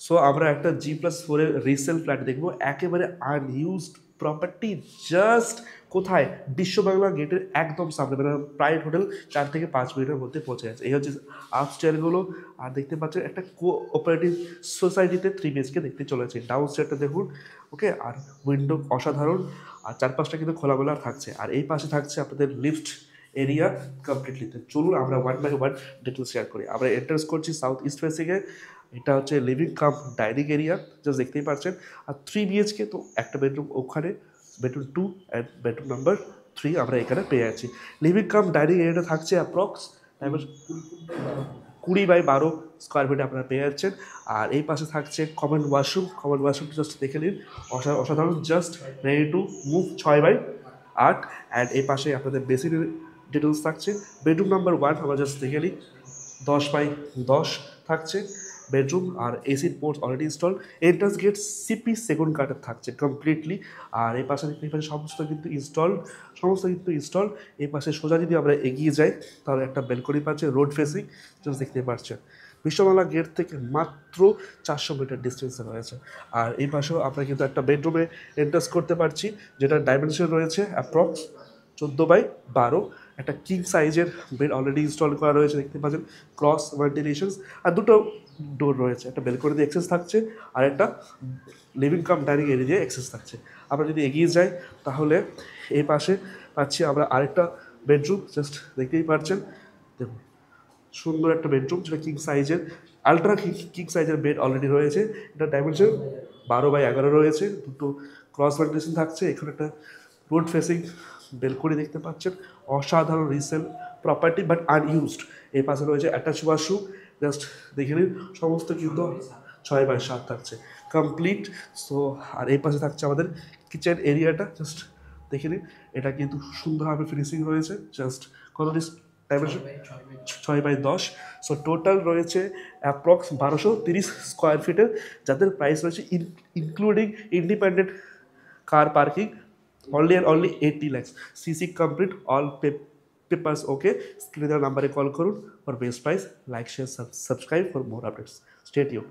So আমরা একটা G+4 এর রিসেল ফ্ল্যাট দেখবো, একেবারে আনইউজড প্রপার্টি, জাস্ট কোথায়, বিশ্ববাংলা গেটের একদম সামনে, মানে প্রাইভেট হোটেল 4 থেকে 5 মিনিটের মধ্যে পৌঁছে যাচ্ছে। এই হচ্ছে আপস্টেয়ারগুলো। আর দেখতে পাচ্ছেন একটা কোঅপারেটিভ সোসাইটিতে 3 BHK দেখতে চলেছে। ডাউন স্টেয়ারটা দেখুন, ওকে। আর উইন্ডো অসাধারণ, আর চারপাশটা কিন্তু খোলামেলা থাকছে। আর এই পাশে থাকছে আপনাদের লিফট এরিয়া কমপ্লিটলি। চলুন আমরা 1 বাই 1 ডিটেলস শেয়ার করি। আমরা এন্টার্স করছি সাউথ ইস্ট ফেসিংয়ে। এটা হচ্ছে living cum dining area, just দেখতেই পাচ্ছেন। আর 3 BHK, তো একটা বেডরুম ওখানে, বেডরুম 2 অ্যান্ড বেডরুম নাম্বার 3 আমরা এখানে পেয়ে আছি। লিভিং কাম ডাইনিং এরিয়াটা থাকছে অ্যাপ্রক্স 20 বাই 12 স্কোয়ার ফিটে আপনারা পেয়ে যাচ্ছেন। আর এই পাশে থাকছে common washroom. Common washroom just দেখে নিন, অসাধারণ, just ready to move, 6 by 8। And এই পাশে আপনাদের বেসিক ডিটেলস থাকছে। বেডরুম নাম্বার 1 আমরা জাস্ট দেখে নিই, 10 বাই 10 থাকছে বেডরুম। আর এসির port already install. Entrance gate CP second কার্ডের থাকছে কমপ্লিটলি। আর এই পাশে সমস্ত কিন্তু ইনস্টল। এই পাশে সোজা যদি আমরা এগিয়ে যাই, তাহলে একটা বেলকনি পাচ্ছে রোড ফেসিং, জাস্ট দেখতে পাচ্ছেন। বিশ্ববাংলা গেট থেকে মাত্র 400 মিটার ডিস্টেন্সে রয়েছে। আর এই পাশেও আমরা কিন্তু একটা বেডরুমে এন্টার্স করতে পারছি, যেটার ডাইমেনশন রয়েছে অ্যাপ্রক্স 14 বাই 12। একটা কিং সাইজের বেড অলরেডি ইনস্টল করা রয়েছে, দেখতে পাচ্ছেন। ক্রস ভেন্টিলেশনস, আর দুটো ডোর রয়েছে, একটা বেলকনি দিয়ে অ্যাক্সেস থাকছে, আর একটা লিভিং কাম ডাইনিং এরিয়া দিয়ে অ্যাক্সেস থাকছে। আমরা যদি এগিয়ে যাই, তাহলে এই পাশে পাচ্ছি আমরা আরেকটা বেডরুম, জাস্ট দেখতেই পাচ্ছেন। দেখুন, সুন্দর একটা বেডরুম, যেটা কিং সাইজের, আলট্রা কিং সাইজের বেড অলরেডি রয়েছে। এটা ডাইমেনশন 12 বাই 11 রয়েছে, দুটো ক্রস ভেন্টিলেশন থাকছে। এখানে একটা রোড ফেসিং বেলকনি দেখতে পাচ্ছেন। অসাধারণ রিসেল প্রপার্টি, বাট আনইউজড। এই পাশে রয়েছে অ্যাটাচ ওয়াশরুম, জাস্ট দেখে নিন, সমস্ত কিন্তু 6 বাই 7 থাকছে কমপ্লিট। সো আর এই পাশে থাকছে আমাদের কিচেন এরিয়াটা, জাস্ট দেখে নিন, এটা কিন্তু সুন্দরভাবে ফিনিশিং রয়েছে। জাস্ট কত ডাইমেনশন, 6 বাই 10। সো টোটাল রয়েছে অ্যাপ্রক্স 1230 স্কোয়ার ফিটের, যাদের প্রাইস রয়েছে including independent car parking only and only 80 lakhs. CC complete, all papers okay. স্ক্রিনে দেওয়া নাম্বারে কল করুন for best price. Like, share, subscribe for more updates. Stay tune.